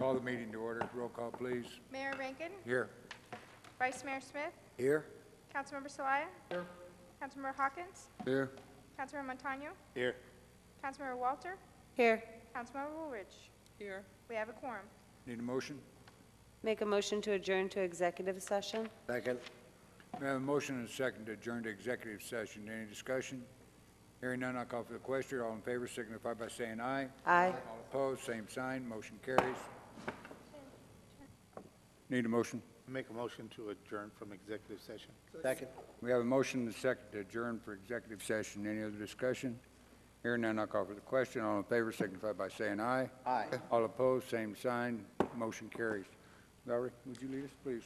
Call the meeting to order. Roll call, please. Mayor Rankin, Here. Vice Mayor Smith, Here. Councilmember Celaya, Here. Councilmember Hawkins, Here. Councilmember Montano, Here. Councilmember Walter, Here. Councilmember Woolridge. Here. We have a quorum. Need a motion? Make a motion to adjourn to executive session? Second. We have a motion and a second to adjourn to executive session. Any discussion? Hearing none, I'll call for the question. All in favor signify by saying aye. Aye. All opposed, same sign. Motion carries. Need a motion? Make a motion to adjourn from executive session. Second. We have a motion and a second to adjourn for executive session. Any other discussion? Hearing none, I'll call for the question. All in favor signify by saying aye. Aye. All opposed, same sign. Motion carries. Valerie, would you lead us, please?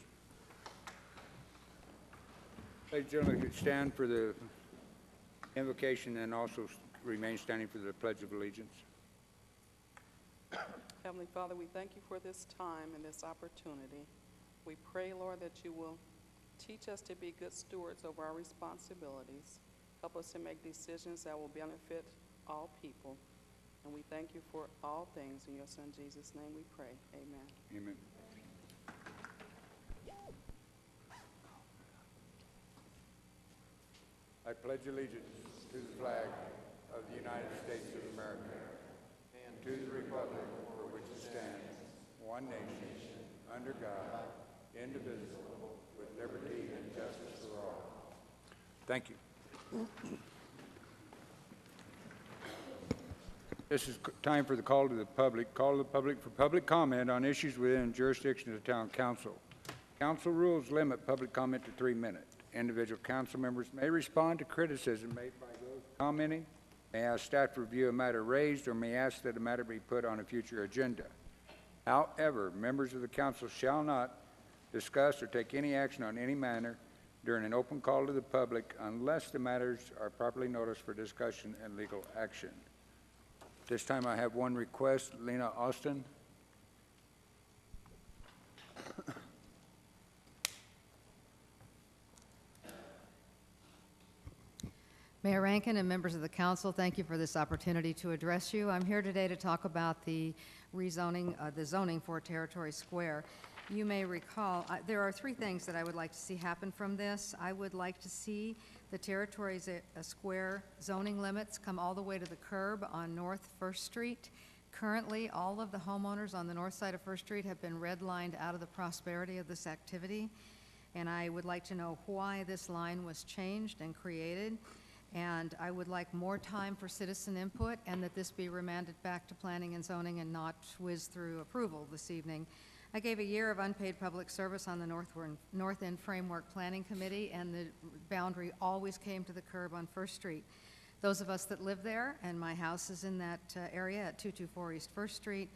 Ladies and gentlemen, could stand for the invocation and also remain standing for the Pledge of Allegiance. Heavenly Father, we thank you for this time and this opportunity. We pray, Lord, that you will teach us to be good stewards of our responsibilities. Help us to make decisions that will benefit all people. And we thank you for all things. In your Son, Jesus' name we pray. Amen. Amen. I pledge allegiance to the flag of the United States of America and to the republic for which it stands, one nation, under God, indivisible, with liberty and justice for all. Thank you. This is time for the call to the public. Call to the public for public comment on issues within jurisdiction of the town council. Council rules limit public comment to 3 minutes. Individual council members may respond to criticism made by those commenting, may ask staff to review a matter raised, or may ask that a matter be put on a future agenda. However, members of the council shall not discuss or take any action on any matter during an open call to the public unless the matters are properly noticed for discussion and legal action. This time I have one request. Lena Austin. Mayor Rankin and members of the council, thank you for this opportunity to address you. I'm here today to talk about the rezoning, the zoning for Territory Square. You may recall, there are 3 things that I would like to see happen from this. I would like to see the Territory Square zoning limits come all the way to the curb on North First Street. Currently, all of the homeowners on the north side of First Street have been redlined out of the prosperity of this activity, and I would like to know why this line was changed and created. And I would like more time for citizen input and that this be remanded back to planning and zoning and not whiz through approval this evening. I gave a year of unpaid public service on the North End Framework Planning Committee, and the boundary always came to the curb on First Street. Those of us that live there, and my house is in that area at 224 East First Street,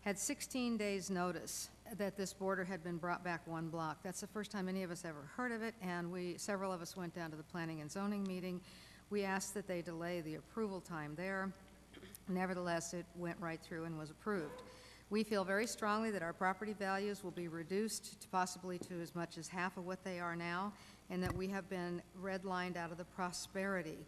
had 16 days notice that this border had been brought back 1 block. That's the first time any of us ever heard of it, and several of us went down to the planning and zoning meeting. We asked that they delay the approval time there. Nevertheless, it went right through and was approved. We feel very strongly that our property values will be reduced to possibly to as much as half of what they are now, and that we have been redlined out of the prosperity.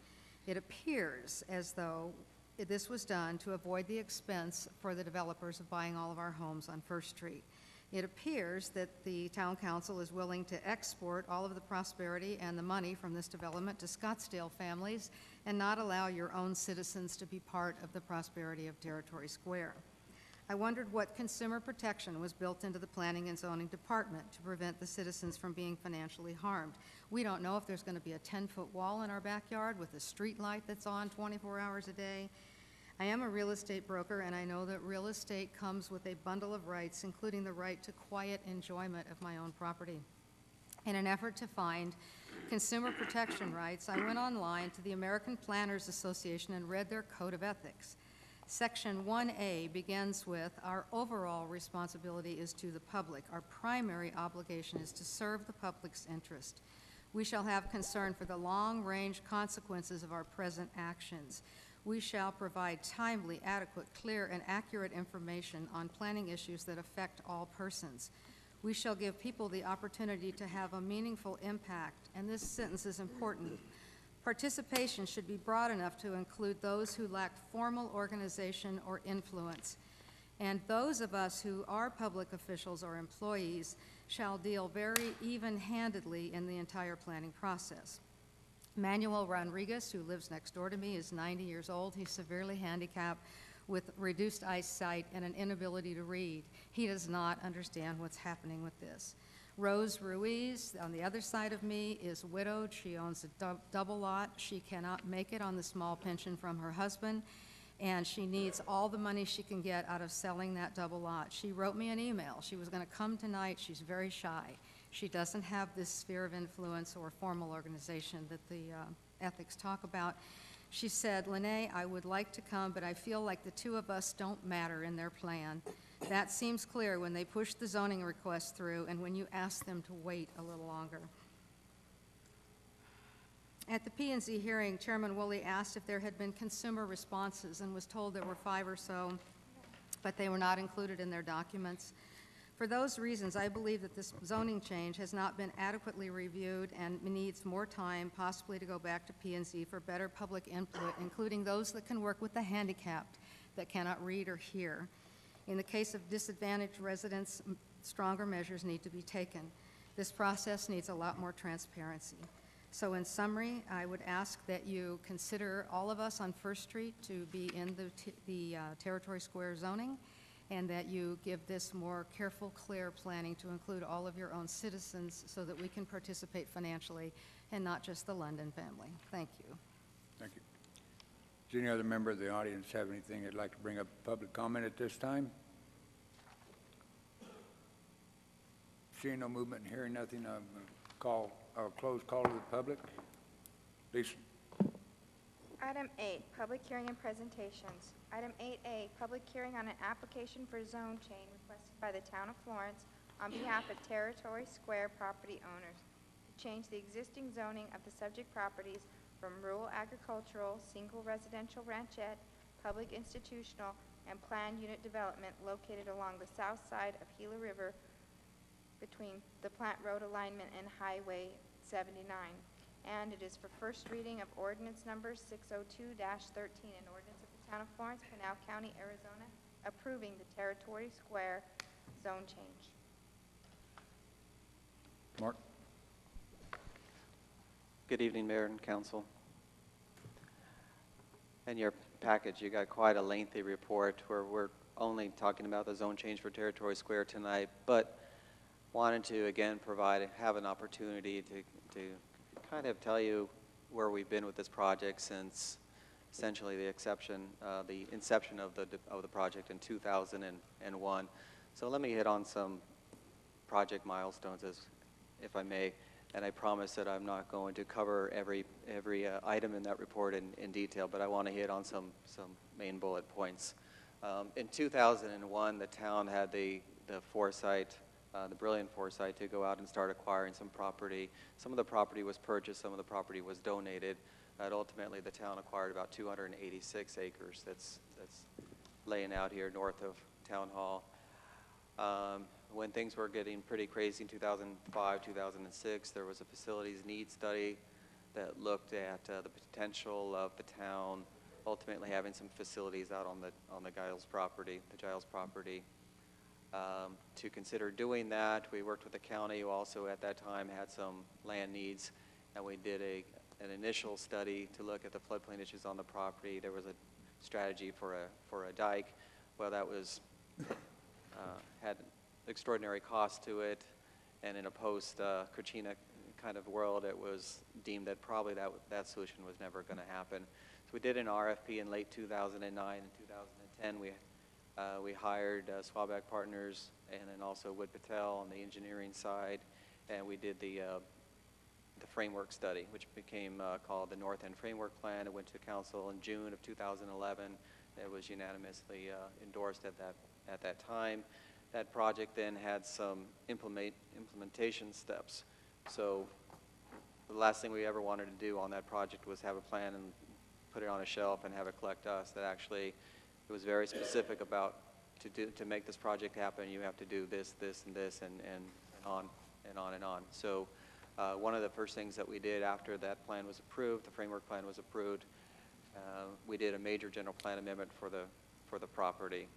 It appears as though this was done to avoid the expense for the developers of buying all of our homes on First Street. It appears that the town council is willing to export all of the prosperity and the money from this development to Scottsdale families and not allow your own citizens to be part of the prosperity of Territory Square. I wondered what consumer protection was built into the planning and zoning department to prevent the citizens from being financially harmed. We don't know if there's going to be a 10-foot wall in our backyard with a street light that's on 24 hours a day. I am a real estate broker, and I know that real estate comes with a bundle of rights, including the right to quiet enjoyment of my own property. In an effort to find consumer protection rights, I went online to the American Planners Association and read their Code of Ethics. Section 1A begins with, our overall responsibility is to the public. Our primary obligation is to serve the public's interest. We shall have concern for the long-range consequences of our present actions. We shall provide timely, adequate, clear, and accurate information on planning issues that affect all persons. We shall give people the opportunity to have a meaningful impact, and this sentence is important. Participation should be broad enough to include those who lack formal organization or influence. And those of us who are public officials or employees shall deal very even-handedly in the entire planning process. Manuel Rodriguez, who lives next door to me, is 90 years old. He's severely handicapped with reduced eyesight and an inability to read. He does not understand what's happening with this. Rose Ruiz, on the other side of me, is widowed. She owns a double lot. She cannot make it on the small pension from her husband, and she needs all the money she can get out of selling that double lot. She wrote me an email. She was going to come tonight. She's very shy. She doesn't have this sphere of influence or formal organization that the ethics talk about. She said, Lene, I would like to come, but I feel like the two of us don't matter in their plan. That seems clear when they push the zoning request through and when you ask them to wait a little longer. At the P&Z hearing, Chairman Woolley asked if there had been consumer responses and was told there were 5 or so, but they were not included in their documents. For those reasons, I believe that this zoning change has not been adequately reviewed and needs more time, possibly to go back to P&Z for better public input, including those that can work with the handicapped that cannot read or hear. In the case of disadvantaged residents, stronger measures need to be taken. This process needs a lot more transparency. So in summary, I would ask that you consider all of us on First Street to be in the Territory Square zoning, and that you give this more careful, clear planning to include all of your own citizens so that we can participate financially and not just the London family. Thank you. Thank you. Does any other member of the audience have anything they'd like to bring up public comment at this time? Seeing no movement and hearing nothing, close call to the public. Lisa. Item 8, public hearing and presentations. Item 8A, public hearing on an application for zone change requested by the Town of Florence on behalf of Territory Square property owners to change the existing zoning of the subject properties from rural agricultural, single residential ranchette, public institutional, and planned unit development located along the south side of Gila River between the Plant Road alignment and Highway 79. And it is for first reading of ordinance number 602-13, an ordinance of the Town of Florence, Pinal County, Arizona, approving the Territory Square zone change. Mark. Good evening, Mayor and Council. In your package, you got quite a lengthy report where we're only talking about the zone change for Territory Square tonight, but wanted to again have an opportunity to kind of tell you where we've been with this project since essentially the inception of the project in 2001. So let me hit on some project milestones, if I may. And I promise that I'm not going to cover every item in that report in detail, but I want to hit on some main bullet points. In 2001, the town had the foresight, the brilliant foresight, to go out and start acquiring some property. Some of the property was purchased, some of the property was donated, and ultimately the town acquired about 286 acres that's laying out here north of Town Hall. When things were getting pretty crazy in 2005, 2006, there was a facilities needs study that looked at the potential of the town ultimately having some facilities out on the Giles property, to consider doing that. We worked with the county, who also at that time had some land needs, and we did an initial study to look at the floodplain issues on the property. There was a strategy for a dike. Well, that was had extraordinary cost to it, and in a post-Kachina kind of world, it was deemed that probably that solution was never going to happen. So we did an RFP in late 2009 and 2010. We hired Swabak Partners and then also Wood Patel on the engineering side, and we did the framework study, which became called the North End Framework Plan. It went to council in June of 2011. It was unanimously endorsed at that time. That project then had some implementation steps. So the last thing we ever wanted to do on that project was have a plan and put it on a shelf and have it collect dust. That actually, it was very specific about to make this project happen, you have to do this, this, and this, and on and on and on. So one of the first things that we did after that plan was approved, the framework plan was approved, we did a major general plan amendment for the property.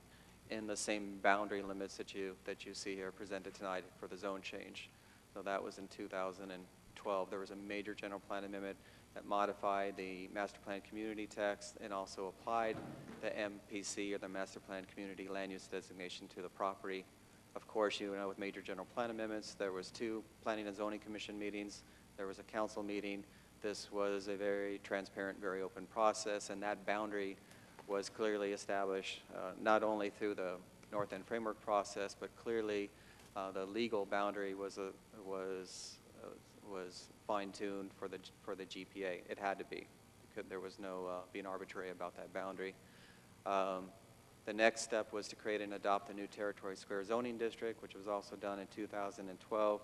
in the same boundary limits that you see here presented tonight for the zone change. So that was in 2012. There was a major general plan amendment that modified the master plan community text and also applied the MPC, or the master plan community land use designation, to the property. Of course, you know, with major general plan amendments, there was 2 Planning and Zoning Commission meetings. There was a council meeting. This was a very transparent, very open process, and that boundary was clearly established, not only through the North End Framework process, but clearly the legal boundary was fine-tuned for the GPA. It had to be. There was no being arbitrary about that boundary. The next step was to create and adopt a new Territory Square zoning district, which was also done in 2012.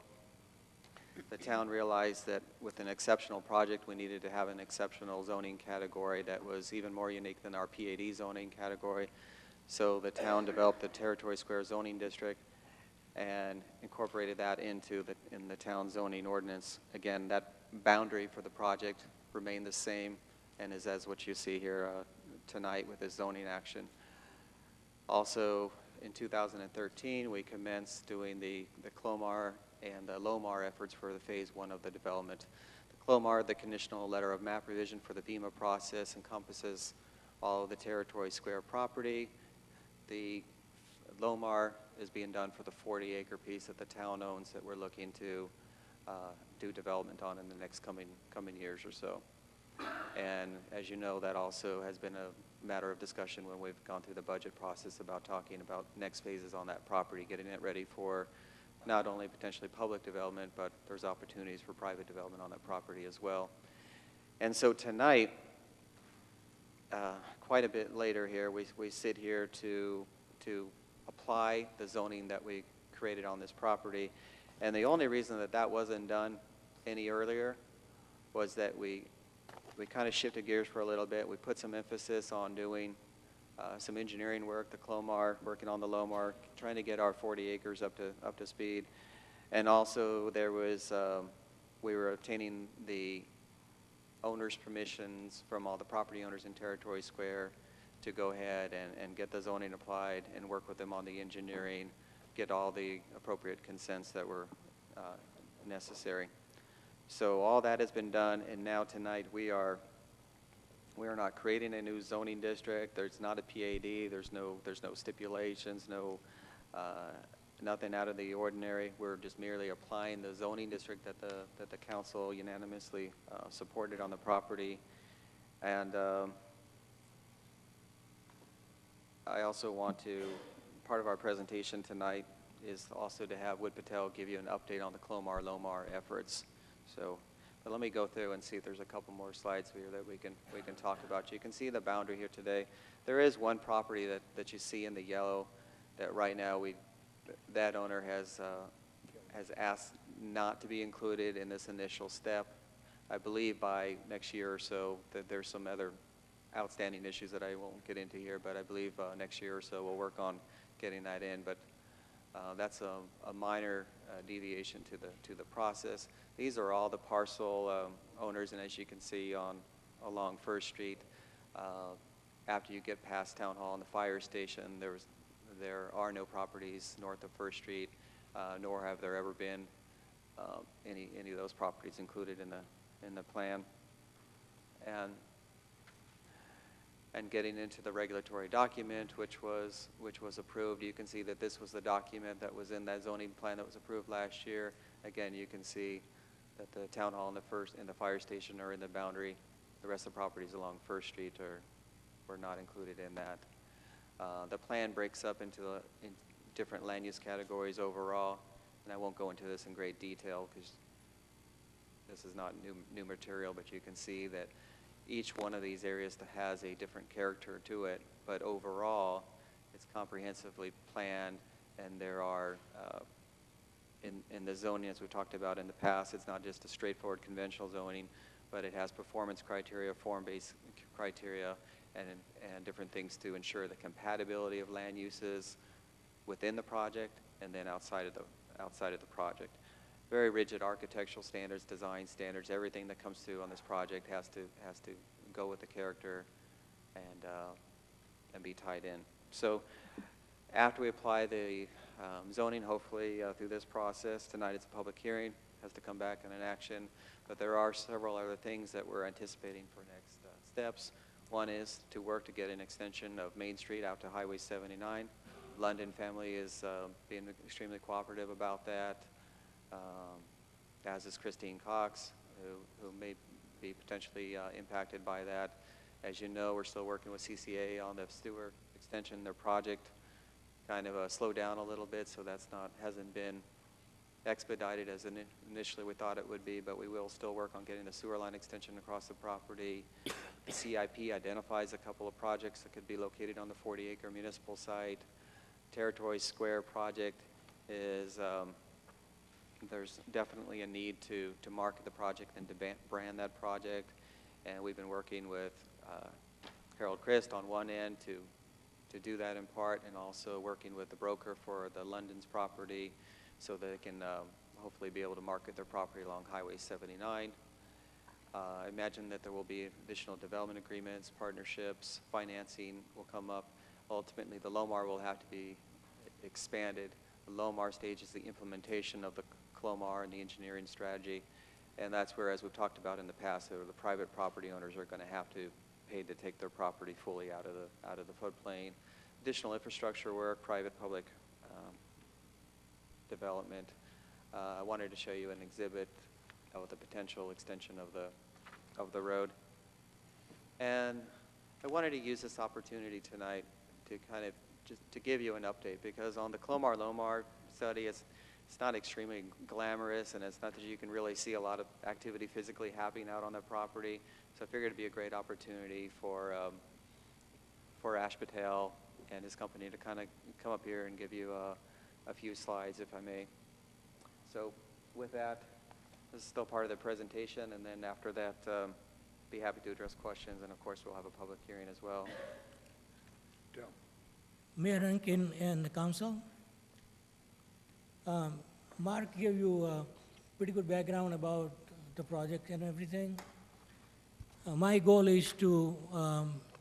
The town realized that with an exceptional project, we needed to have an exceptional zoning category that was even more unique than our PAD zoning category. So the town developed the Territory Square zoning district and incorporated that in the town zoning ordinance. Again, that boundary for the project remained the same and is as what you see here tonight with this zoning action. Also, in 2013, we commenced doing the Clomar and the Lomar efforts for the phase 1 of the development. The Clomar, the conditional letter of map revision for the BEMA process, encompasses all of the Territory Square property. The Lomar is being done for the 40-acre piece that the town owns that we're looking to do development on in the next coming years or so. And as you know, that also has been a matter of discussion when we've gone through the budget process about talking about next phases on that property, getting it ready for not only potentially public development, but there's opportunities for private development on that property as well. And so tonight, quite a bit later here, we sit here to apply the zoning that we created on this property. And the only reason that wasn't done any earlier was that we kind of shifted gears for a little bit. We put some emphasis on doing some engineering work, the Clomar, working on the Lomar, trying to get our 40 acres up to speed. And also there was, we were obtaining the owner's permissions from all the property owners in Territory Square to go ahead and get the zoning applied and work with them on the engineering, get all the appropriate consents that were necessary. So all that has been done, and now tonight we are not creating a new zoning district. There's not a PAD. There's no stipulations. Nothing out of the ordinary. We're just merely applying the zoning district that the council unanimously supported on the property. And I also want to, part of our presentation tonight is also to have Wood Patel give you an update on the Clomar-Lomar efforts. So, but let me go through and see if there's a couple more slides here that we can talk about. You can see the boundary here today. There is one property that you see in the yellow that right now that owner has asked not to be included in this initial step. I believe by next year or so that there's some other outstanding issues that I won't get into here, but I believe next year or so we'll work on getting that in. But that's a minor deviation to the process. These are all the parcel owners, and as you can see along First Street, after you get past Town Hall and the fire station, there are no properties north of First Street, nor have there ever been any of those properties included in the plan. And getting into the regulatory document, which was approved, you can see that this was the document that was in that zoning plan that was approved last year. Again, you can see that the town hall and the fire station are in the boundary. The rest of the properties along First Street were not included in that. The plan breaks up in different land use categories overall, and I won't go into this in great detail because this is not new material, but you can see that each one of these areas has a different character to it, but overall, it's comprehensively planned, and there are, in the zoning, as we talked about in the past, it's not just a straightforward conventional zoning, but it has performance criteria, form-based criteria, and different things to ensure the compatibility of land uses within the project and then outside of the project. Very rigid architectural standards, design standards, everything that comes through on this project has to go with the character and be tied in. So After we apply the zoning, hopefully through this process, tonight it's a public hearing, has to come back in an action, but there are several other things that we're anticipating for next steps. One is to work to get an extension of Main Street out to Highway 79. London family is being extremely cooperative about that, as is Christine Cox, who may be potentially impacted by that. As you know, we're still working with CCA on the Stewart extension. Their project kind of slowed down a little bit, so hasn't been expedited as initially we thought it would be, but we will still work on getting the sewer line extension across the property. The CIP identifies a couple of projects that could be located on the 40-acre municipal site. Territory Square project is, there's definitely a need to market the project and to brand that project, and we've been working with Harold Christ on one end to do that in part, and also working with the broker for the London's property so they can hopefully be able to market their property along Highway 79. I imagine that there will be additional development agreements, partnerships, financing will come up. Ultimately, the LOMAR will have to be expanded. The LOMAR stage is the implementation of the CLOMAR and the engineering strategy, and that's where, as we've talked about in the past, the private property owners are going to have to pay to take their property fully out of the floodplain. Additional infrastructure work, private-public development. I wanted to show you an exhibit of the potential extension of the road. And I wanted to use this opportunity tonight to kind of just to give you an update, because on the CLOMAR-LOMAR study, it's not extremely glamorous, and it's not that you can really see a lot of activity physically happening out on the property. So I figured it'd be a great opportunity for Ash Patel and his company to kind of come up here and give you a few slides, if I may. So with that, this is still part of the presentation, and then after that, be happy to address questions, and of course, we'll have a public hearing as well. Del. Mayor Rankin and the council. Mark gave you a pretty good background about the project and everything. My goal is to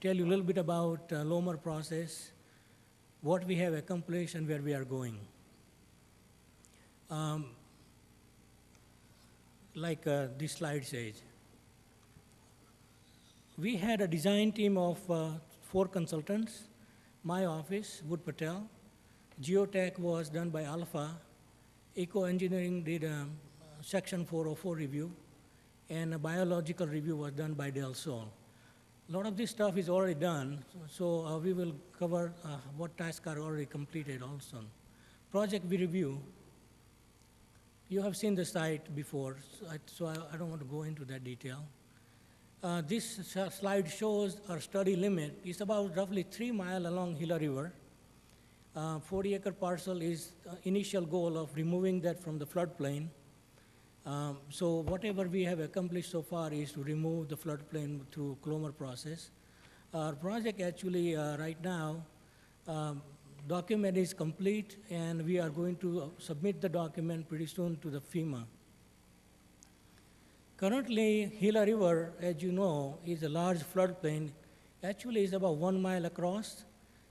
tell you a little bit about LOMAR process, what we have accomplished and where we are going. Like this slide says, we had a design team of 4 consultants. My office, Wood Patel. Geotech was done by Alpha. Eco Engineering did a Section 404 review, and a biological review was done by Del Sol. A lot of this stuff is already done, so we will cover what tasks are already completed also. Project review. You have seen the site before, so I don't want to go into that detail. This slide shows our study limit. It's about roughly 3 miles along Gila River. 40-acre parcel is initial goal of removing that from the floodplain. So whatever we have accomplished so far is to remove the floodplain through CLOMAR process. Our project actually right now, document is complete, and we are going to submit the document pretty soon to the FEMA. Currently, Gila River, as you know, is a large floodplain. Actually, it's about 1 mile across,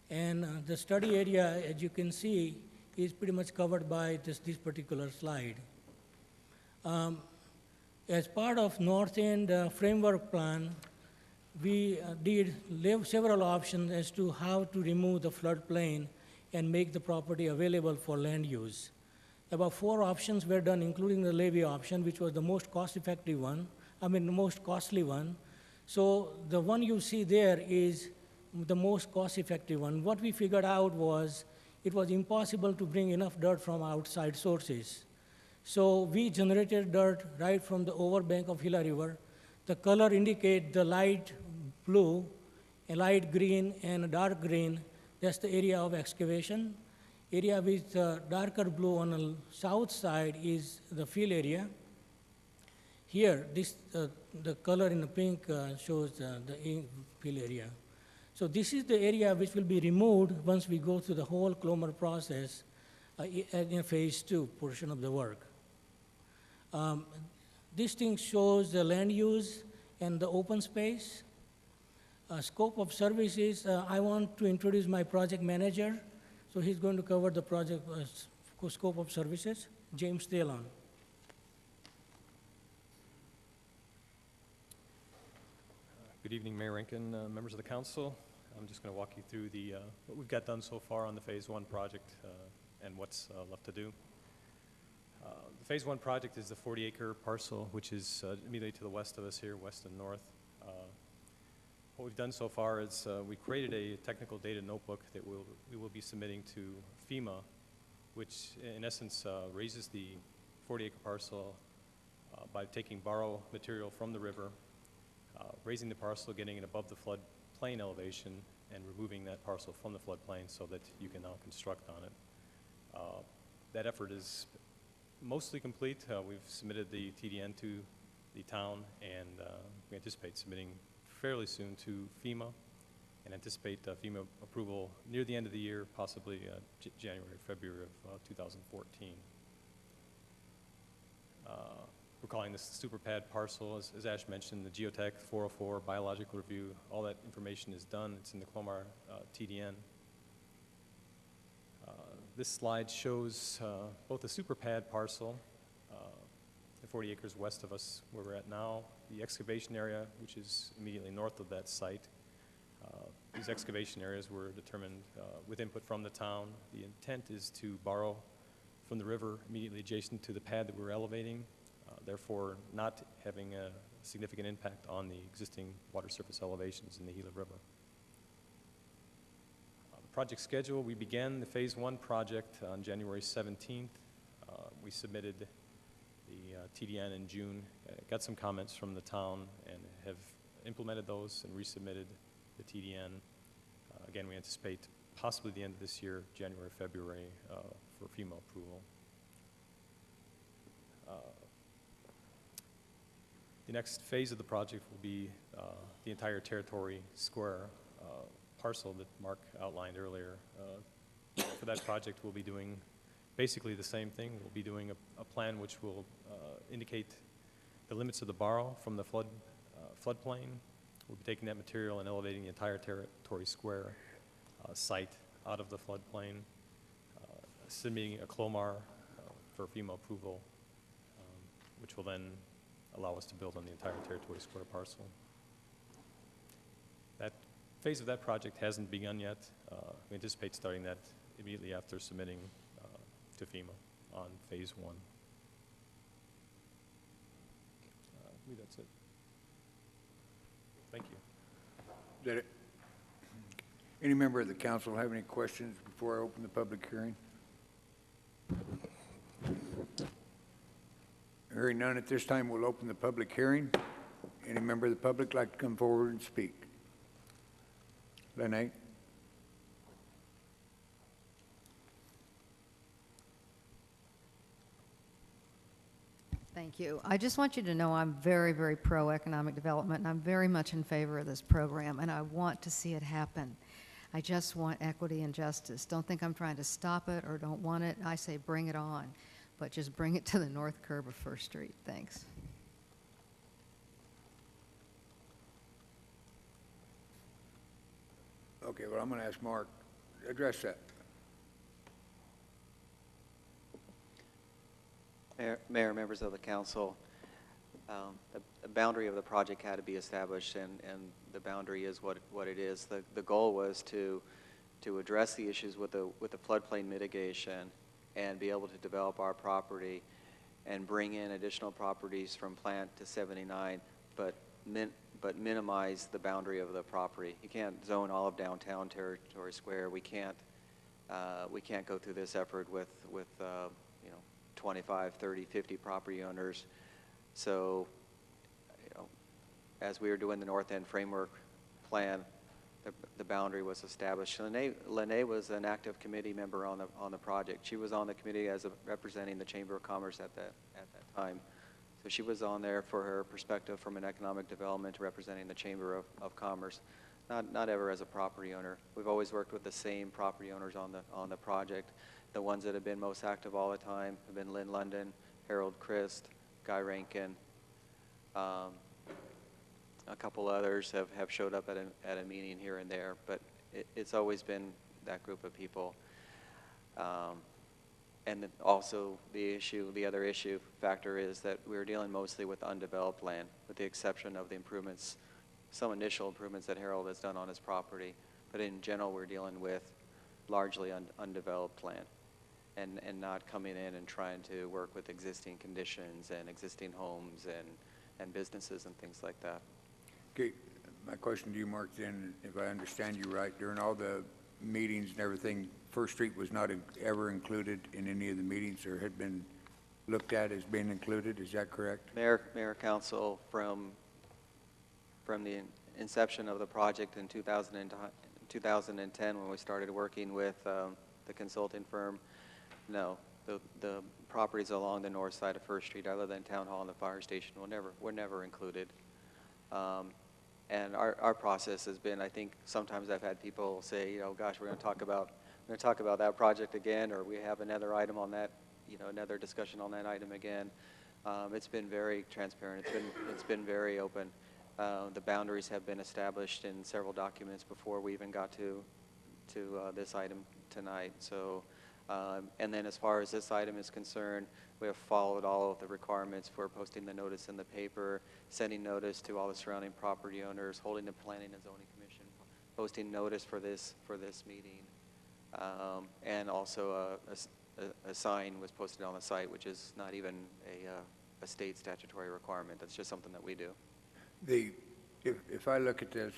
and the study area, as you can see, is pretty much covered by this particular slide. As part of North End framework plan, we did several options as to how to remove the floodplain and make the property available for land use. About 4 options were done, including the levee option, which was the most cost-effective one, the most costly one. So the one you see there is the most cost-effective one. What we figured out was it was impossible to bring enough dirt from outside sources. So we generated dirt right from the overbank of Gila River. The color indicate the light blue, a light green, and a dark green. That's the area of excavation. Area with darker blue on the south side is the fill area. Here, the color in the pink shows the fill area. So this is the area which will be removed once we go through the whole CLOMAR process in phase 2 portion of the work. This thing shows the land use and the open space. Scope of services, I want to introduce my project manager. So he's going to cover the project scope of services. James Talon. Good evening, Mayor Rankin, members of the council. I'm just going to walk you through what we've got done so far on the Phase 1 project and what's left to do. The Phase 1 project is the 40-acre parcel, which is immediately to the west of us here, west and north. What we've done so far is we created a technical data notebook that we will be submitting to FEMA, which in essence raises the 40-acre parcel by taking borrow material from the river, raising the parcel, getting it above the floodplain elevation, and removing that parcel from the floodplain so that you can now construct on it. That effort is mostly complete. We've submitted the TDN to the town, and we anticipate submitting fairly soon to FEMA, and anticipate FEMA approval near the end of the year, possibly January, February of 2014. We're calling this the super pad parcel. As Ash mentioned, the Geotech 404 biological review, all that information is done. It's in the Clomar TDN. This slide shows both the super pad parcel, the 40 acres west of us where we're at now, the excavation area, which is immediately north of that site. These excavation areas were determined with input from the town. The intent is to borrow from the river immediately adjacent to the pad that we're elevating, therefore not having a significant impact on the existing water surface elevations in the Gila River. The project schedule, we began the Phase 1 project on January 17th. We submitted the TDN in June, got some comments from the town, and have implemented those and resubmitted the TDN. Again, we anticipate possibly the end of this year, January, February, for FEMA approval. The next phase of the project will be the entire Territory Square parcel that Mark outlined earlier. For that project, we'll be doing basically the same thing. We'll be doing a plan which will indicate the limits of the borrow from the floodplain. We'll be taking that material and elevating the entire Territory Square site out of the floodplain, submitting a Clomar for FEMA approval, which will then allow us to build on the entire Territory Square parcel. That phase of that project hasn't begun yet. We anticipate starting that immediately after submitting to FEMA on Phase 1. I believe that's it. Thank you. Is that it? Any member of the council have any questions before I open the public hearing? Hearing none at this time, we'll open the public hearing. Any member of the public like to come forward and speak? Lene? Thank you. I just want you to know I'm very, very pro-economic development, and I'm very much in favor of this program, and I want to see it happen. I just want equity and justice. Don't think I'm trying to stop it or don't want it. I say bring it on, but just bring it to the north curb of First Street. Thanks. Okay, well, I'm going to ask Mark to address that. Mayor, members of the council, the boundary of the project had to be established, and the boundary is what it is. The goal was to address the issues with the floodplain mitigation and be able to develop our property and bring in additional properties from Plant to 79, but minimize the boundary of the property. You can't zone all of downtown Territory Square. We can't go through this effort with 25, 30, 50 property owners. So, as we were doing the North End Framework Plan, the boundary was established. Lene was an active committee member on the project. She was on the committee as representing the Chamber of Commerce at that time. So she was on there for her perspective from an economic development representing the Chamber of Commerce, not ever as a property owner. We've always worked with the same property owners on the project. The ones that have been most active all the time have been Lynn London, Harold Christ, Guy Rankin. A couple others have showed up at a meeting here and there, but it's always been that group of people. And then also the other issue factor is that we're dealing mostly with undeveloped land, with the exception of the improvements, some initial improvements that Harold has done on his property. But in general, we're dealing with largely undeveloped land and not coming in and trying to work with existing conditions and existing homes and businesses and things like that. Okay, my question to you, Mark, then, if I understand you right, during all the meetings and everything, First Street was not ever included in any of the meetings, or had been looked at as being included, is that correct? Mayor, Council, from the inception of the project in 2010, when we started working with the consulting firm, no, the properties along the north side of First Street, other than Town Hall and the fire station, were never included. And our process has been, I think sometimes I've had people say, you know, gosh, we're going to talk about that project again, or we have another item on that, you know, another discussion on that item again. It's been very transparent. It's been very open. The boundaries have been established in several documents before we even got to this item tonight. So, and then as far as this item is concerned, we have followed all of the requirements for posting the notice in the paper, sending notice to all the surrounding property owners, holding the Planning and Zoning Commission, posting notice for this meeting, and also a sign was posted on the site, which is not even a state statutory requirement. That's just something that we do. If I look at this,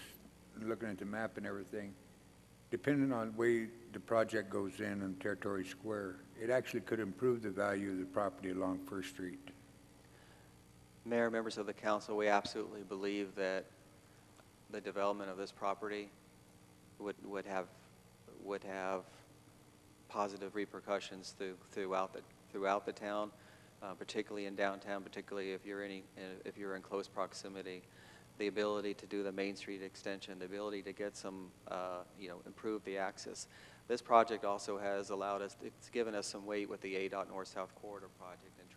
looking at the map and everything, depending on the way the project goes in on Territory Square, it actually could improve the value of the property along First Street. Mayor, members of the council, we absolutely believe that the development of this property would have positive repercussions throughout the town, particularly in downtown, particularly if you're in close proximity. The ability to do the Main Street extension, the ability to get some, improve the access. This project also has allowed us, it's given us some weight with the ADOT North-South Corridor project and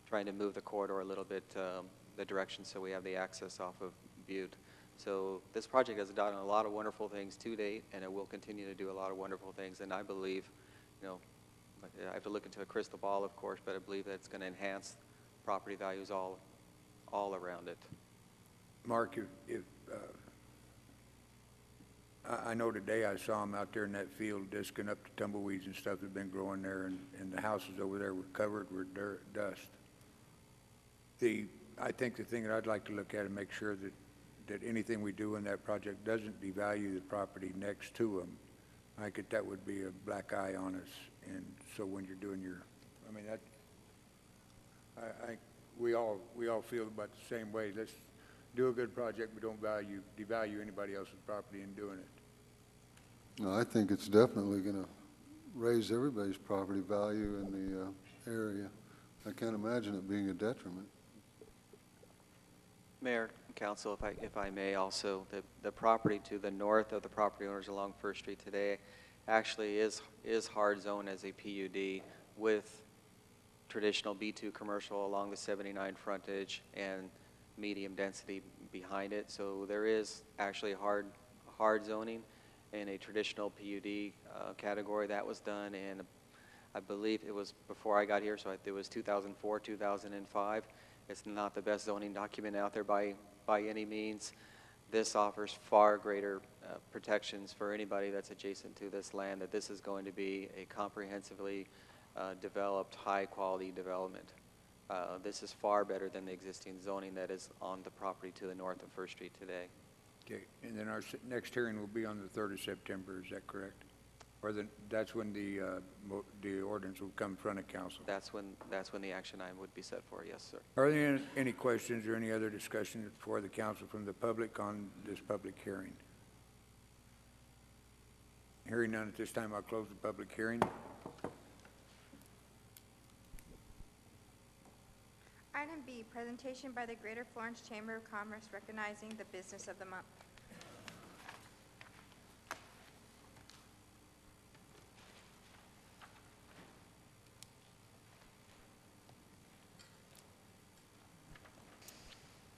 trying to move the corridor a little bit the direction so we have the access off of Butte. So this project has done a lot of wonderful things to date, and it will continue to do a lot of wonderful things. And I believe, you know, I have to look into a crystal ball, of course, but I believe that it's going to enhance property values all around it. Mark, I know today I saw him out there in that field disking up the tumbleweeds and stuff that had been growing there, and the houses over there were covered with dust. I think the thing that I'd like to look at and make sure that anything we do in that project doesn't devalue the property next to them. I think that would be a black eye on us. And so when you're doing we all feel about the same way. Let's do a good project, but don't devalue anybody else's property in doing it. No, I think it's definitely going to raise everybody's property value in the area. I can't imagine it being a detriment. Mayor, Council, if I may also, the property to the north of the property owners along First Street today actually is hard zone as a PUD with traditional B2 commercial along the 79 frontage and medium density behind it. So there is actually hard zoning in a traditional PUD category. That was done in, I believe it was before I got here, so it was 2004, 2005. It's not the best zoning document out there by any means. This offers far greater protections for anybody that's adjacent to this land, that this is going to be a comprehensively developed, high-quality development. This is far better than the existing zoning that is on the property to the north of First Street today. Okay, and then our next hearing will be on the 3rd of September, is that correct? Or that's when the ordinance will come in front of council? That's when the action item would be set for, yes, sir. Are there any questions or any other discussion before the council from the public on this public hearing? Hearing none at this time, I'll close the public hearing. Item B, presentation by the Greater Florence Chamber of Commerce recognizing the business of the month.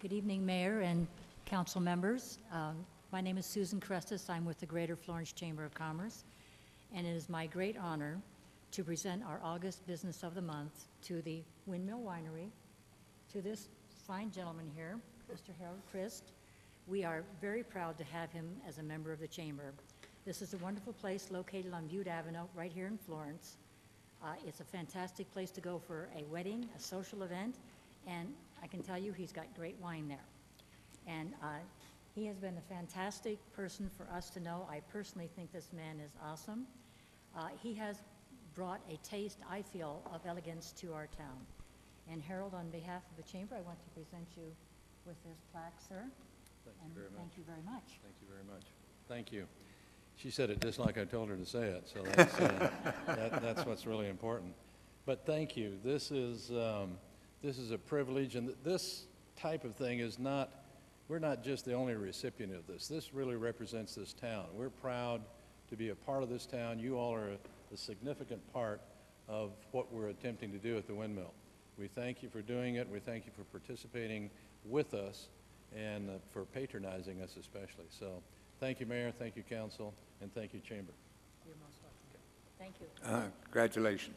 Good evening, Mayor and council members. My name is Susan Crestis. I'm with the Greater Florence Chamber of Commerce. and it is my great honor to present our August Business of the Month to the Windmill Winery, to this fine gentleman here, Mr. Harold Christ. We are very proud to have him as a member of the Chamber. This is a wonderful place located on Butte Avenue, right here in Florence. It's a fantastic place to go for a wedding, a social event, and I can tell you he's got great wine there. And he has been a fantastic person for us to know. I personally think this man is awesome. He has brought a taste, I feel, of elegance to our town. And Harold, on behalf of the Chamber, I want to present you with this plaque, sir. Thank you very much. Thank you very much. Thank you very much. Thank you. She said it just like I told her to say it, so that's, that's what's really important. But thank you. This is a privilege, and this type of thing is not, we're not just the only recipient of this. This really represents this town. We're proud to be a part of this town. You all are a significant part of what we're attempting to do at the Windmill. We thank you for doing it. We thank you for participating with us and for patronizing us especially. So thank you, Mayor, thank you, Council, and thank you, Chamber. You're most welcome. Thank you. Congratulations.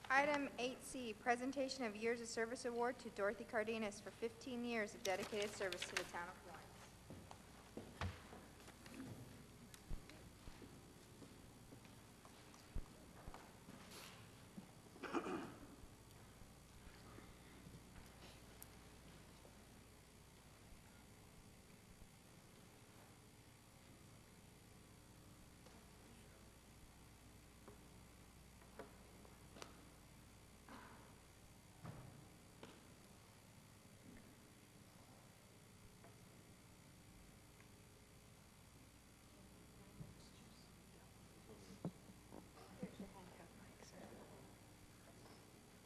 Item 8C, presentation of Years of Service Award to Dorothy Cardenas for 15 years of dedicated service to the town of Florence.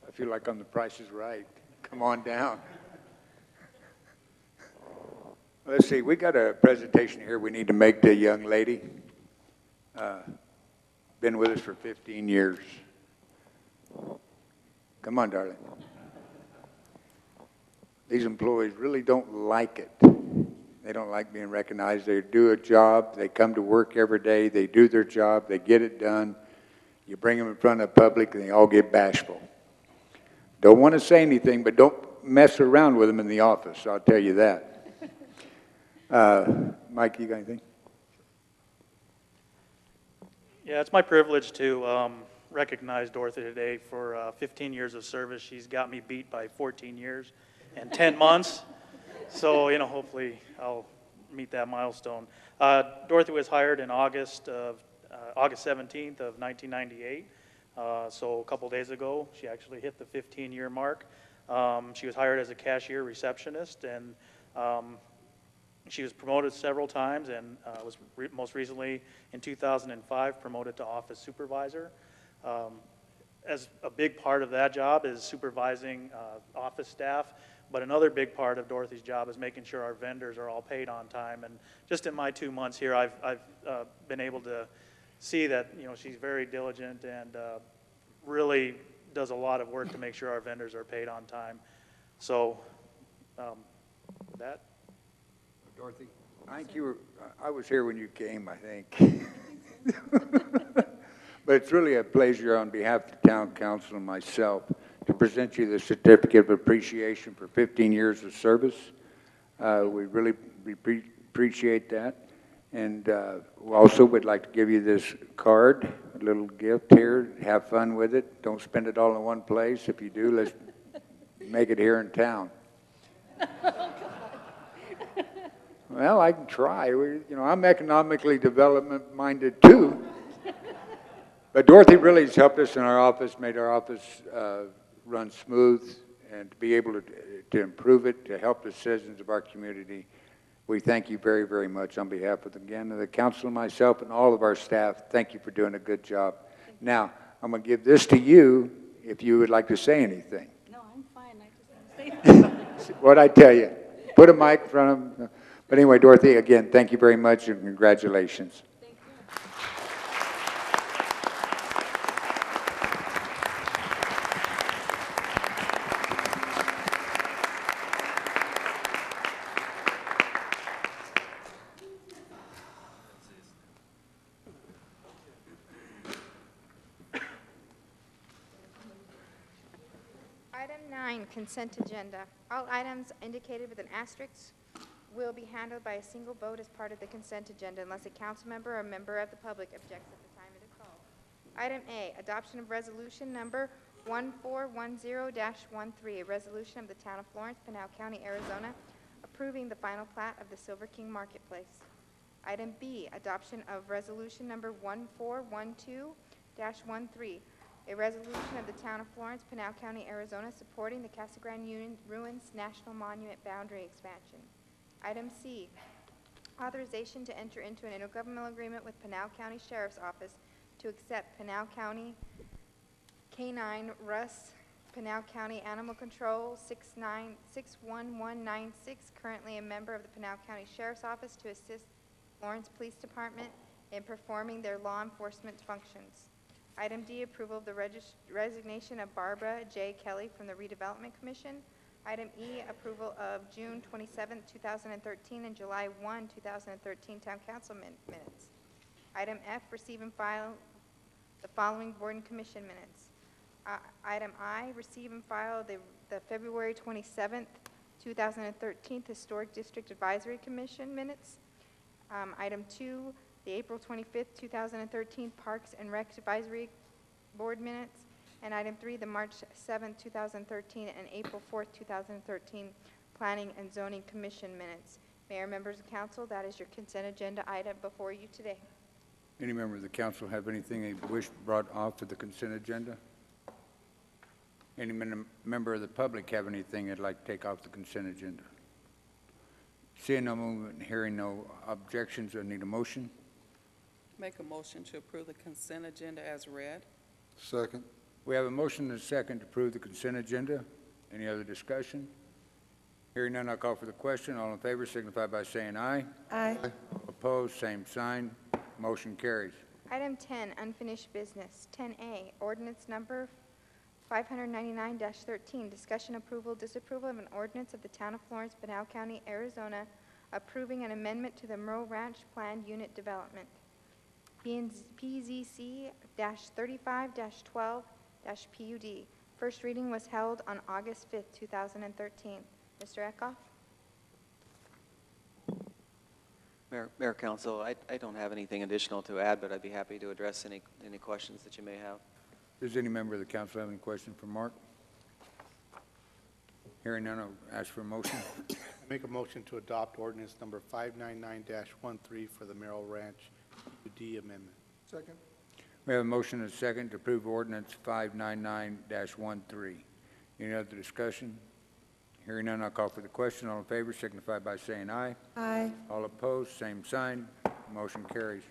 I feel like I'm The Price is Right. Come on down. Let's see, we got a presentation here we need to make to a young lady. Been with us for 15 years. Come on, darling. These employees really don't like it. They don't like being recognized. They do a job. They come to work every day. They do their job. They get it done. You bring them in front of the public, and they all get bashful. Don't want to say anything, but don't mess around with them in the office, I'll tell you that. Mike, you got anything? Yeah, it's my privilege to recognize Dorothy today for 15 years of service. She's got me beat by 14 years and 10 months. So, you know, hopefully I'll meet that milestone. Dorothy was hired in August 17th of 1998. So a couple days ago, she actually hit the 15-year mark. She was hired as a cashier receptionist, and she was promoted several times, and was most recently in 2005 promoted to office supervisor. As a big part of that job is supervising office staff, but another big part of Dorothy's job is making sure our vendors are all paid on time. And just in my 2 months here, I've been able to see that, you know, she's very diligent and really does a lot of work to make sure our vendors are paid on time. So, with that. Dorothy, I think I was here when you came, I think. But it's really a pleasure on behalf of the town council and myself to present you the certificate of appreciation for 15 years of service. We really appreciate that. And we also would like to give you this card, a little gift here. Have fun with it. Don't spend it all in one place. If you do, let's make it here in town. Well, I can try. I'm economically development-minded too. But Dorothy really has helped us in our office, made our office run smooth, and to be able to improve it, to help the citizens of our community. We thank you very, very much on behalf of, again, of the council and myself and all of our staff. Thank you for doing a good job. Now, I'm going to give this to you if you would like to say anything. No, I'm fine. I just want to say What'd I tell you? Put a mic in front of them. But anyway, Dorothy, again, thank you very much and congratulations. Item 9, consent agenda. All items indicated with an asterisk will be handled by a single vote as part of the consent agenda unless a council member or member of the public objects at the time of the call. Item A, adoption of resolution number 1410-13, a resolution of the Town of Florence, Pinal County, Arizona, approving the final plat of the Silver King Marketplace. Item B, adoption of resolution number 1412-13, a resolution of the Town of Florence, Pinal County, Arizona, supporting the Casa Grande Ruins National Monument boundary expansion. Item C, authorization to enter into an intergovernmental agreement with Pinal County Sheriff's Office to accept Pinal County K-9 Russ, Pinal County Animal Control 61196, currently a member of the Pinal County Sheriff's Office, to assist Florence Police Department in performing their law enforcement functions. Item D, approval of the resignation of Barbara J. Kelly from the Redevelopment Commission. Item E, approval of June 27, 2013 and July 1, 2013 Town Council minutes. Item F, receive and file the following Board and Commission minutes. Item I, receive and file the February 27, 2013 Historic District Advisory Commission minutes. Item 2, the April 25, 2013 Parks and Rec Advisory Board minutes. And item 3, the March 7, 2013 and April 4, 2013 Planning and Zoning Commission minutes. Mayor, members of council, that is your consent agenda item before you today. Any member of the council have anything they wish brought off of the consent agenda? Any member of the public have anything they'd like to take off the consent agenda? Seeing no movement, hearing no objections, I need a motion. Make a motion to approve the consent agenda as read. Second. We have a motion and a second to approve the consent agenda. Any other discussion? Hearing none, I'll call for the question. All in favor signify by saying aye. Aye. Opposed, same sign. Motion carries. Item 10, unfinished business. 10A, ordinance number 599-13, discussion approval, disapproval of an ordinance of the Town of Florence, Pinal County, Arizona, approving an amendment to the Merle Ranch Planned Unit Development. PZC-35-12-PUD. First reading was held on August 5, 2013. Mr. Eckhoff? Mayor, Council, I don't have anything additional to add, but I'd be happy to address any questions that you may have. Does any member of the council have any question for Mark? Hearing none, I'll ask for a motion. Make a motion to adopt ordinance number 599-13 for the Merrill Ranch PUD amendment. Second. We have a motion and a second to approve ordinance 599-13. Any other discussion? Hearing none, I'll call for the question. All in favor signify by saying aye. Aye. All opposed, same sign. Motion carries.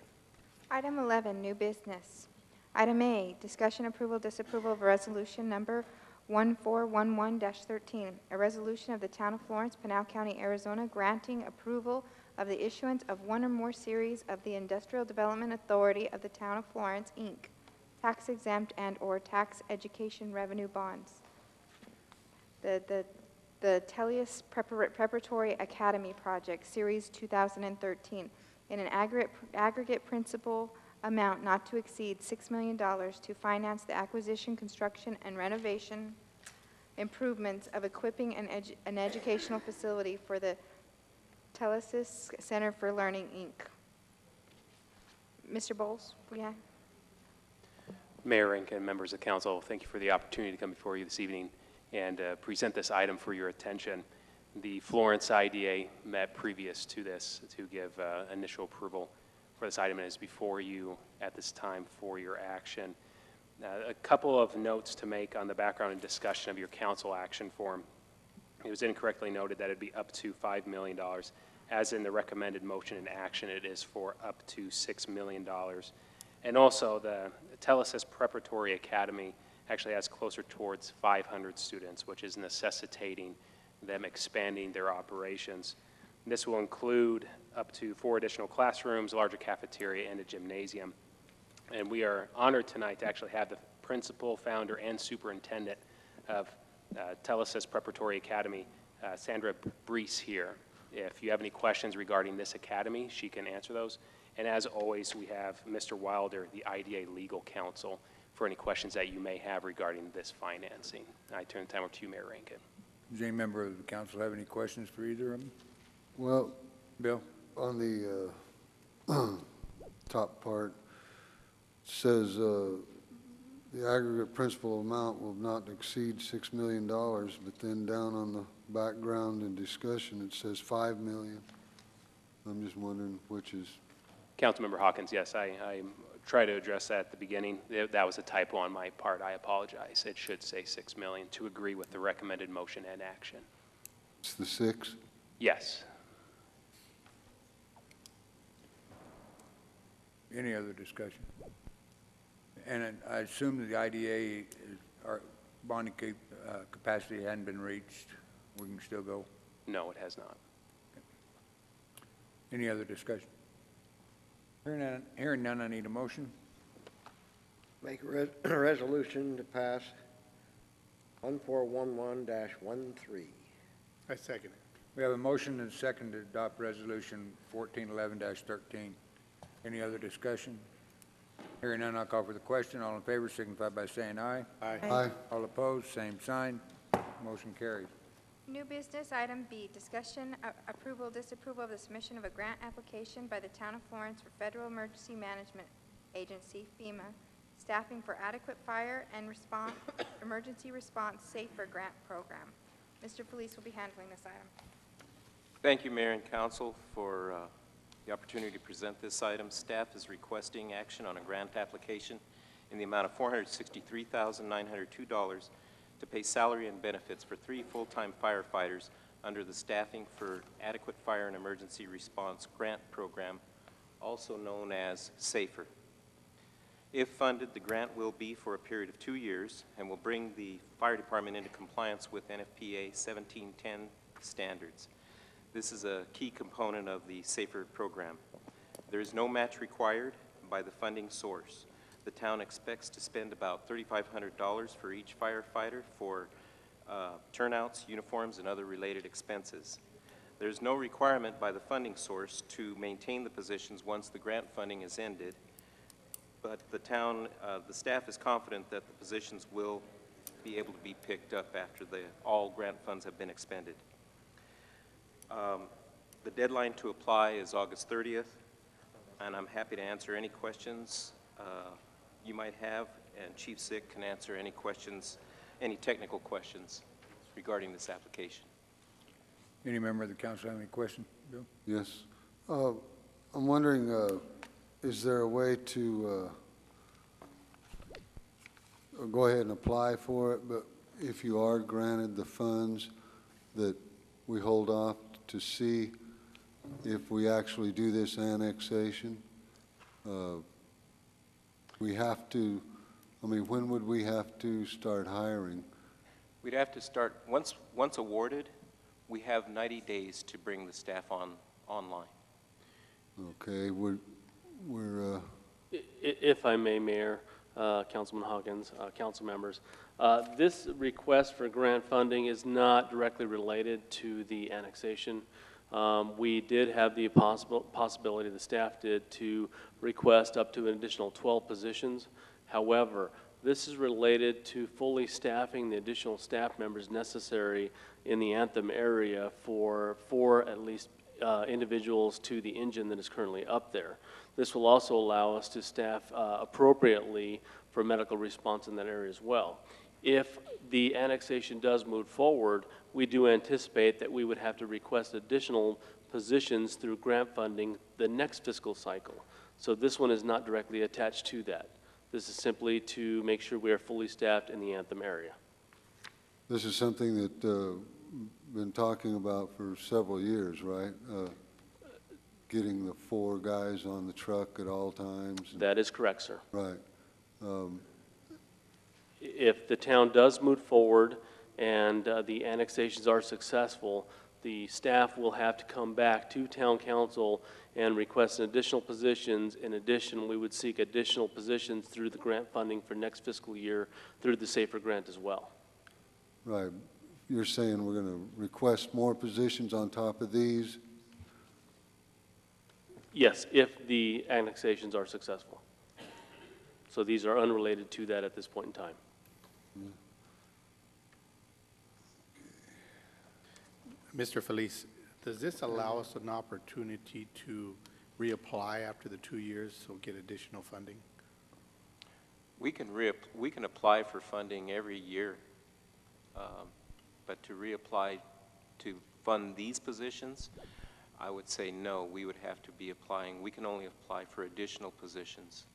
Item 11, new business. Item A, discussion approval, disapproval of resolution number 1411-13, a resolution of the Town of Florence, Pinal County, Arizona, granting approval of the issuance of one or more series of the Industrial Development Authority of the Town of Florence, Inc., tax-exempt and/or tax education revenue bonds. The Tellius Preparatory Academy Project, Series 2013, in an aggregate principal amount not to exceed $6 million to finance the acquisition, construction, and renovation improvements of equipping an educational facility for the Tellius Center for Learning, Inc. Mr. Bowles, we have? Mayor Rankin, members of council, thank you for the opportunity to come before you this evening and present this item for your attention. The Florence IDA met previous to this to give initial approval for this item and is before you at this time for your action. A couple of notes to make on the background and discussion of your council action form. It was incorrectly noted that it'd be up to $5 million. As in the recommended motion and action, it is for up to $6 million. And also the Tellius Preparatory Academy actually has closer towards 500 students, which is necessitating them expanding their operations. This will include up to 4 additional classrooms, a larger cafeteria, and a gymnasium. And we are honored tonight to actually have the principal, founder, and superintendent of Tellius Preparatory Academy, Sandra Brees, here. If you have any questions regarding this academy, she can answer those. And as always, we have Mr. Wilder, the IDA legal counsel, for any questions that you may have regarding this financing. I turn the time over to you, Mayor Rankin. Does any member of the council have any questions for either of them? Well, Bill? on the top part, it says the aggregate principal amount will not exceed $6 million, but then down on the background and discussion, it says $5 million. I'm just wondering which is, Councilmember Hawkins, yes, I tried to address that at the beginning. That was a typo on my part. I apologize. It should say 6 million to agree with the recommended motion and action. it's the 6? Yes. Any other discussion? And I assume that the IDA, our bonding capacity hadn't been reached. We can still go. No, it has not. Any other discussion? Hearing none, I need a motion. Make a resolution to pass 1411-13. I second it. We have a motion and a second to adopt resolution 1411-13. Any other discussion? Hearing none, I'll call for the question. All in favor signify by saying aye. Aye. Aye. All opposed, same sign. Motion carried. New business, item B, discussion, approval, disapproval of the submission of a grant application by the Town of Florence for Federal Emergency Management Agency, FEMA, staffing for adequate fire and emergency response safer grant program. Mr. Felice will be handling this item. Thank you, Mayor and Council, for the opportunity to present this item. Staff is requesting action on a grant application in the amount of $463,902 to pay salary and benefits for 3 full-time firefighters under the Staffing for Adequate Fire and Emergency Response Grant Program, also known as SAFER. If funded, the grant will be for a period of 2 years and will bring the fire department into compliance with NFPA 1710 standards. This is a key component of the SAFER program. There is no match required by the funding source. The town expects to spend about $3,500 for each firefighter for turnouts, uniforms, and other related expenses. There's no requirement by the funding source to maintain the positions once the grant funding is ended, but the staff is confident that the positions will be able to be picked up after all grant funds have been expended. The deadline to apply is August 30th, and I'm happy to answer any questions you might have, and Chief Sick can answer any questions, any technical questions regarding this application. Any member of the council have any questions? Bill? Yes. I'm wondering, is there a way to go ahead and apply for it, but if you are granted the funds, that we hold off to see if we actually do this annexation? We have to, I mean, when would we have to start hiring? We'd have to start, once awarded, we have 90 days to bring the staff online. Okay, If I may, Mayor, Councilman Hawkins, council members, this request for grant funding is not directly related to the annexation. We did have the possibility, the staff did, to request up to an additional 12 positions. However, this is related to fully staffing the additional staff members necessary in the Anthem area for at least individuals to the engine that is currently up there. This will also allow us to staff appropriately for medical response in that area as well. If the annexation does move forward, we do anticipate that we would have to request additional positions through grant funding the next fiscal cycle. So this one is not directly attached to that. This is simply to make sure we are fully staffed in the Anthem area. this is something that been talking about for several years, right? Getting the 4 guys on the truck at all times. That is correct, sir. Right. If the town does move forward and the annexations are successful, the staff will have to come back to town council and request additional positions. In addition, we would seek additional positions through the grant funding for next fiscal year through the SAFER grant as well. Right. You're saying we're going to request more positions on top of these? Yes, if the annexations are successful. So these are unrelated to that at this point in time. Mr. Felice, does this allow us an opportunity to reapply after the 2 years, so get additional funding? We can apply for funding every year, but to reapply to fund these positions, I would say no. We would have to be applying. We can only apply for additional positions.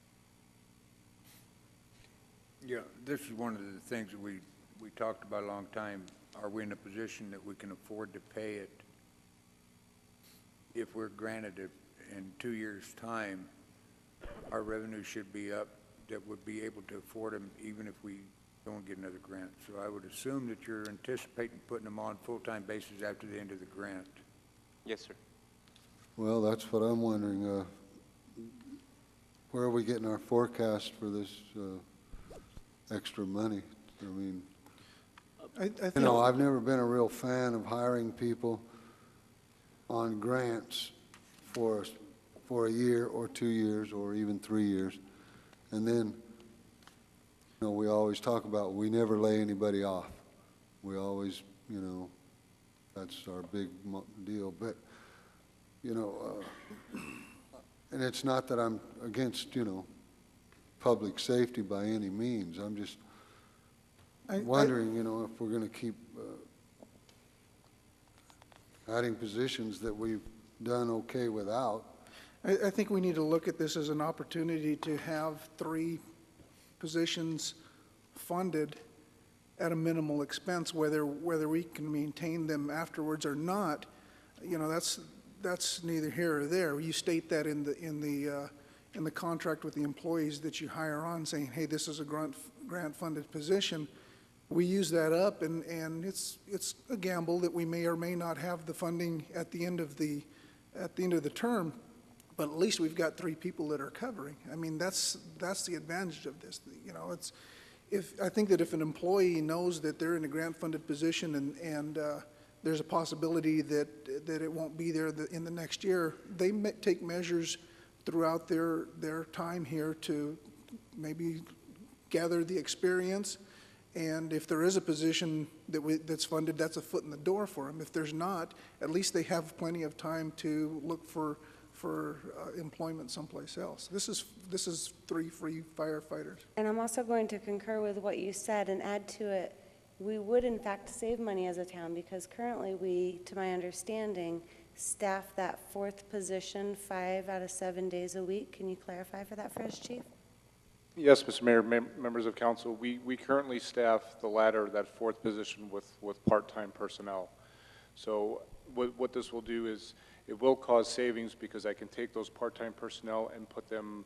Yeah, this is one of the things that we talked about a long time. Are we in a position that we can afford to pay it if we're granted it in 2 years' time? Our revenue should be up, that would be able to afford them even if we don't get another grant. So I would assume that you're anticipating putting them on full-time basis after the end of the grant. Yes, sir. Well, that's what I'm wondering. Where are we getting our forecast for this extra money? I mean, you know, I've never been a real fan of hiring people on grants for a year or 2 years or even 3 years. And then, you know, we always talk about we never lay anybody off. We always, you know, that's our big deal. But, you know, and it's not that I'm against, you know, public safety by any means. I'm just wondering, you know, if we're going to keep adding positions that we've done okay without. I think we need to look at this as an opportunity to have 3 positions funded at a minimal expense, whether we can maintain them afterwards or not. You know, that's neither here or there. You state that in the contract with the employees that you hire on, saying, hey, this is a grant-funded position. We use that up, and it's a gamble that we may or may not have the funding at the end of the term, but at least we've got 3 people that are covering. I mean, that's the advantage of this. You know, I think that if an employee knows that they're in a grant-funded position and there's a possibility that it won't be there in the next year, they take measures throughout their time here to maybe gather the experience. And if there is a position that's funded, that's a foot in the door for them. If there's not, at least they have plenty of time to look for employment someplace else. This is 3 free firefighters. And I'm also going to concur with what you said and add to it. We would, in fact, save money as a town because currently we, to my understanding, staff that 4th position 5 out of 7 days a week. Can you clarify for that for us, Chief? Yes, Mr. Mayor, members of council, we currently staff the latter, that 4th position with part-time personnel. So what this will do is it will cause savings because I can take those part-time personnel and put them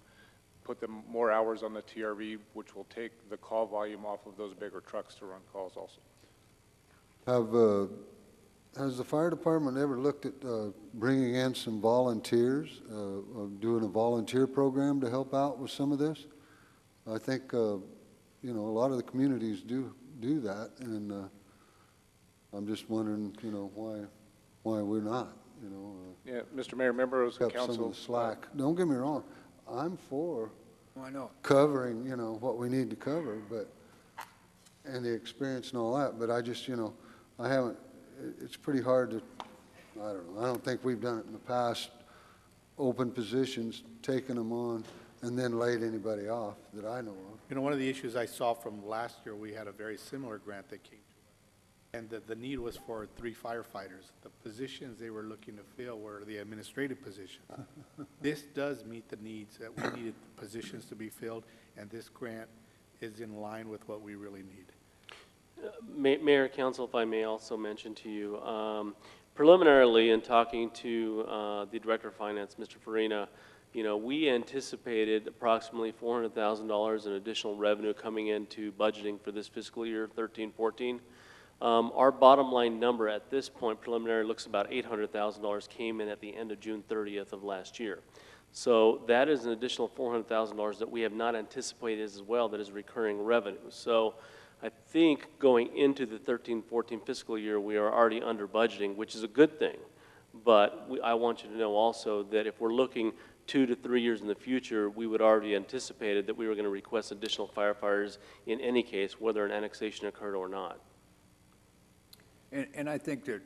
more hours on the TRV, which will take the call volume off of those bigger trucks to run calls also. Has the fire department ever looked at bringing in some volunteers, doing a volunteer program to help out with some of this? I think, you know, a lot of the communities do that, and I'm just wondering, you know, why we're not, you know. Yeah, Mr. Mayor, members of council. Some of the slack. Don't get me wrong, I'm for I know. covering, you know, what we need to cover, but, and the experience and all that, but I just, you know, I haven't, it's pretty hard to, I don't know, I don't think we've done it in the past, open positions, taking them on, and then laid anybody off that I know of. You know, one of the issues I saw from last year, we had a very similar grant that came to us, and the need was for 3 firefighters. The positions they were looking to fill were the administrative positions. This does meet the needs that we needed positions to be filled, and this grant is in line with what we really need. Mayor, Council, if I may also mention to you, preliminarily in talking to the Director of Finance, Mr. Farina, you know, we anticipated approximately $400,000 in additional revenue coming into budgeting for this fiscal year, 13-14. Our bottom line number at this point, preliminary, looks about $800,000 came in at the end of June 30th of last year. So that is an additional $400,000 that we have not anticipated as well that is recurring revenue. So I think going into the 13-14 fiscal year, we are already under budgeting, which is a good thing. But I want you to know also that if we're looking 2 to 3 years in the future, we would already anticipated that we were going to request additional firefighters in any case, whether an annexation occurred or not. And I think that,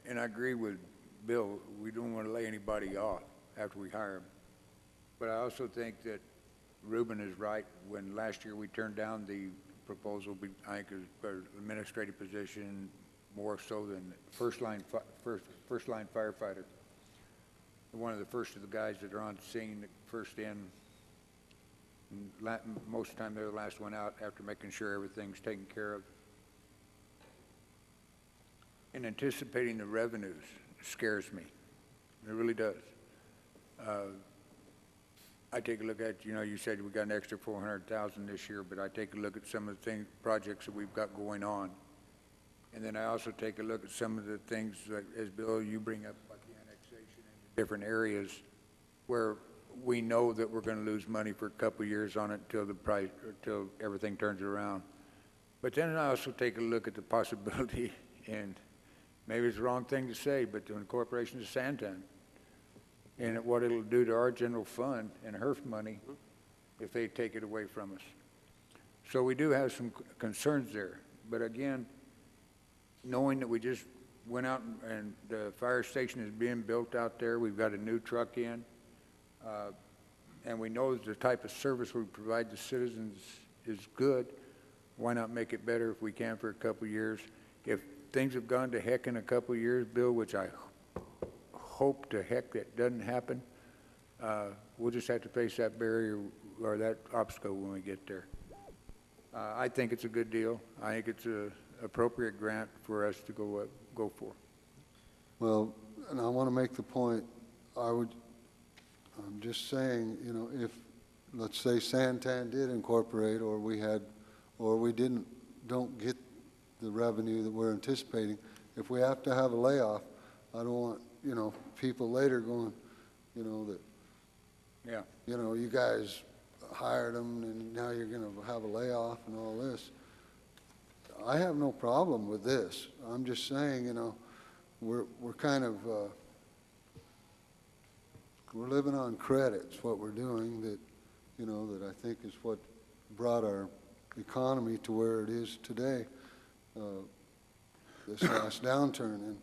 and I agree with Bill, we don't want to lay anybody off after we hire them. But I also think that Ruben is right. When last year we turned down the proposal, I think it was for administrative position more so than first line firefighter. One of the first of the guys that are on scene, first in, and most of the time they're the last one out after making sure everything's taken care of. And anticipating the revenues scares me. It really does. I take a look at, you said we got an extra 400,000 this year, but I take a look at some of the projects that we've got going on. And then I also take a look at some of the things, like, as Bill, you bring up, like the annexation in different areas where we know that we're going to lose money for a couple of years on it until everything turns around. But then I also take a look at the possibility, and maybe it's the wrong thing to say, but the incorporation of Santan and what it'll do to our general fund and HERF money if they take it away from us. So we do have some concerns there. But again, knowing that we just went out and the fire station is being built out there, we've got a new truck in, and we know that the type of service we provide the citizens is good, why not make it better if we can for a couple of years? If things have gone to heck in a couple of years, Bill, which I hope to heck that doesn't happen, we'll just have to face that barrier or that obstacle when we get there. I think it's a good deal. I think it's an appropriate grant for us to go for. Well, and I want to make the point, I'm just saying, if, let's say Santan did incorporate, or we don't get the revenue that we're anticipating, if we have to have a layoff, I don't want, people later going, that, yeah, you guys hired them and now you're going to have a layoff and all this. I have no problem with this. I'm just saying, we're kind of, we're living on credits, what we're doing, that, that I think is what brought our economy to where it is today, this last downturn. And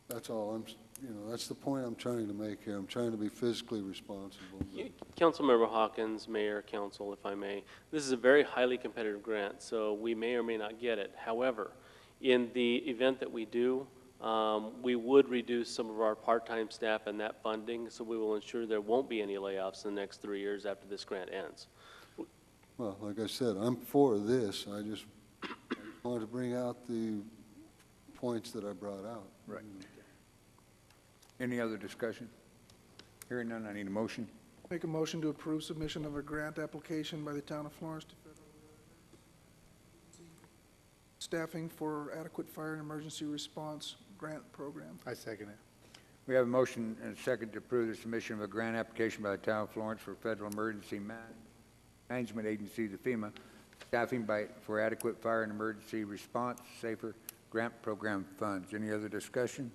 that's all that's the point I'm trying to make here. I'm trying to be fiscally responsible. Councilmember Hawkins, Mayor, Council, if I may, this is a very highly competitive grant, so we may or may not get it. However, in the event that we do, we would reduce some of our part-time staff and that funding, so we will ensure there won't be any layoffs in the next 3 years after this grant ends. Well, like I said, I'm for this. I just wanted to bring out the points that I brought out. Right. Any other discussion? Hearing none, I need a motion. Make a motion to approve submission of a grant application by the town of Florence to federal staffing for adequate fire and emergency response grant program. I second it. We have a motion and a second to approve the submission of a grant application by the town of Florence for Federal Emergency Management Agency, the FEMA, staffing for adequate fire and emergency response, safer grant program funds. Any other discussion?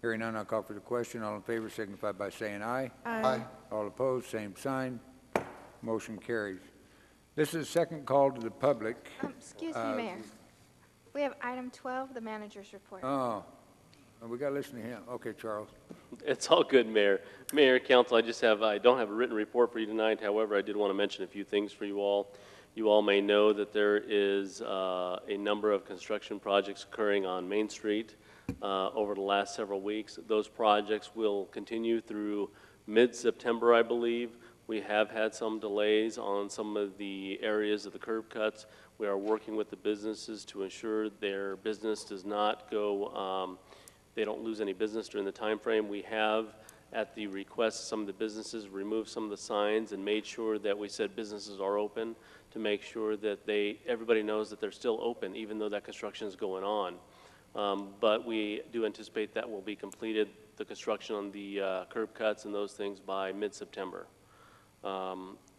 Hearing none, I'll call for the question. All in favor signify by saying aye. Aye. All opposed, same sign. Motion carries. This is a second call to the public. Excuse me, Mayor. We have item 12, the manager's report. Oh, we got to listen to him. Okay, Charles. It's all good, Mayor. Mayor, Council, I don't have a written report for you tonight. However, I did want to mention a few things for you all. You all may know that there is a number of construction projects occurring on Main Street over the last several weeks. Those projects will continue through mid-September, I believe. We have had some delays on some of the areas of the curb cuts. We are working with the businesses to ensure their business does not go, they don't lose any business during the time frame. We have, at the request of some of the businesses, removed some of the signs and made sure that we said businesses are open to make sure that everybody knows that they're still open even though that construction is going on. But we do anticipate that will be completed, the construction on the curb cuts and those things, by mid-September.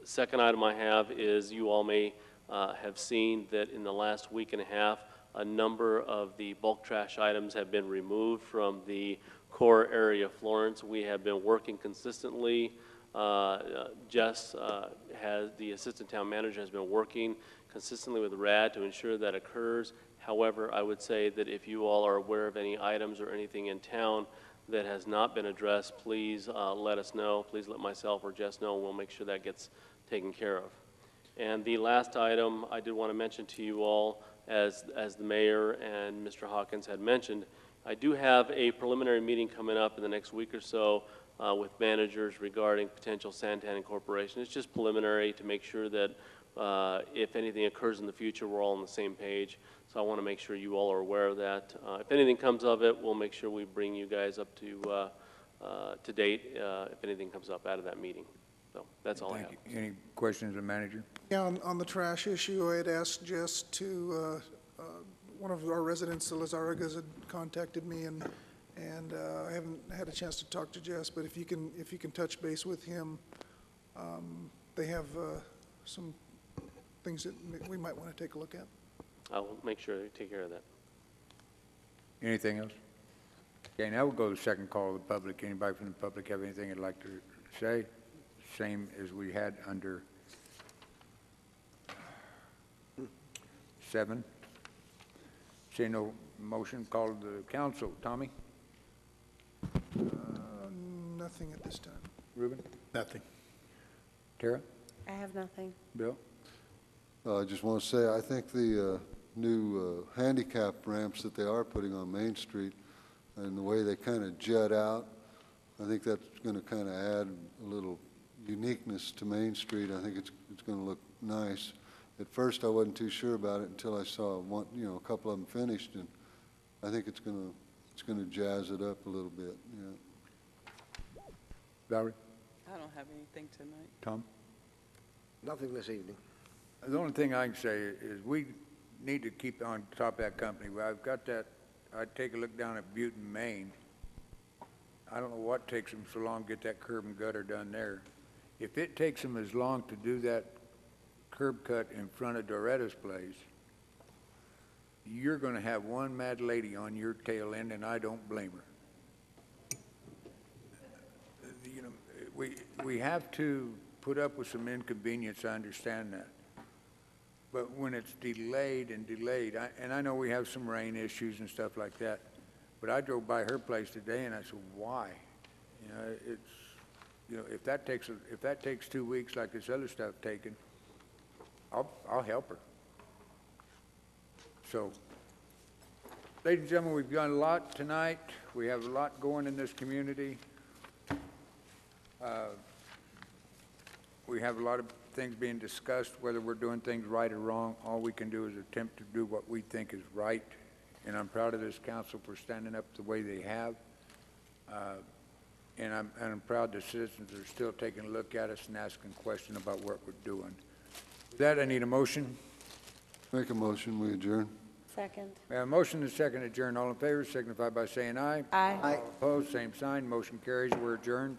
Second item I have is you all may have seen that in the last week and a half, a number of the bulk trash items have been removed from the core area of Florence. We have been working consistently. Jess the assistant town manager, has been working consistently with RAD to ensure that occurs. However, I would say that if you all are aware of any items or anything in town that has not been addressed, please let us know. Please let myself or Jess know, and we'll make sure that gets taken care of. And the last item I did want to mention to you all, as the mayor and Mr. Hawkins had mentioned, I do have a preliminary meeting coming up in the next week or so with managers regarding potential Santan incorporation. It's just preliminary to make sure that if anything occurs in the future, we're all on the same page. So I want to make sure you all are aware of that. If anything comes of it, we'll make sure we bring you guys up to date if anything comes up out of that meeting. So that's all I have. Thank you. Any questions of the manager? Yeah, on the trash issue, I had asked Jess to, one of our residents, the Lazaragas, had contacted me, and I haven't had a chance to talk to Jess, but if you can touch base with him, they have some things that we might want to take a look at. I'll make sure to take care of that. Anything else? Okay, now we'll go to the second call of the public. Anybody from the public have anything they'd like to say? Same as we had under 7. Seeing no motion, call to the council. Tommy? Nothing at this time. Ruben? Nothing. Tara? I have nothing. Bill? I just want to say, I think the new handicap ramps that they are putting on Main Street and the way they kind of jut out, I think that's going to kind of add a little uniqueness to Main Street. I think it's going to look nice. At first, I wasn't too sure about it until I saw one, a couple of them finished, and I think it's going to jazz it up a little bit. Yeah. Valerie? I don't have anything tonight. Tom? Nothing this evening. The only thing I can say is we need to keep on top of that company. Well, I've got that, I take a look down at Butte, Maine. I don't know what takes them so long to get that curb and gutter done there. If it takes them as long to do that curb cut in front of Doretta's place, you're going to have one mad lady on your tail end, and I don't blame her. You know, we have to put up with some inconvenience, I understand that. But when it's delayed and delayed, and I know we have some rain issues and stuff like that, but I drove by her place today and I said, why? If that takes 2 weeks like this other stuff taken, I'll help her. So, ladies and gentlemen, we've done a lot tonight. We have a lot going in this community. We have a lot of things being discussed, whether we're doing things right or wrong. All we can do is attempt to do what we think is right, and I'm proud of this council for standing up the way they have. And I'm proud the citizens are still taking a look at us and asking questions about what we're doing. With that, I need a motion. Make a motion, we adjourn. Second. We have a motion and a second to adjourn. All in favor signify by saying aye. Aye. All opposed, same sign. Motion carries. We're adjourned.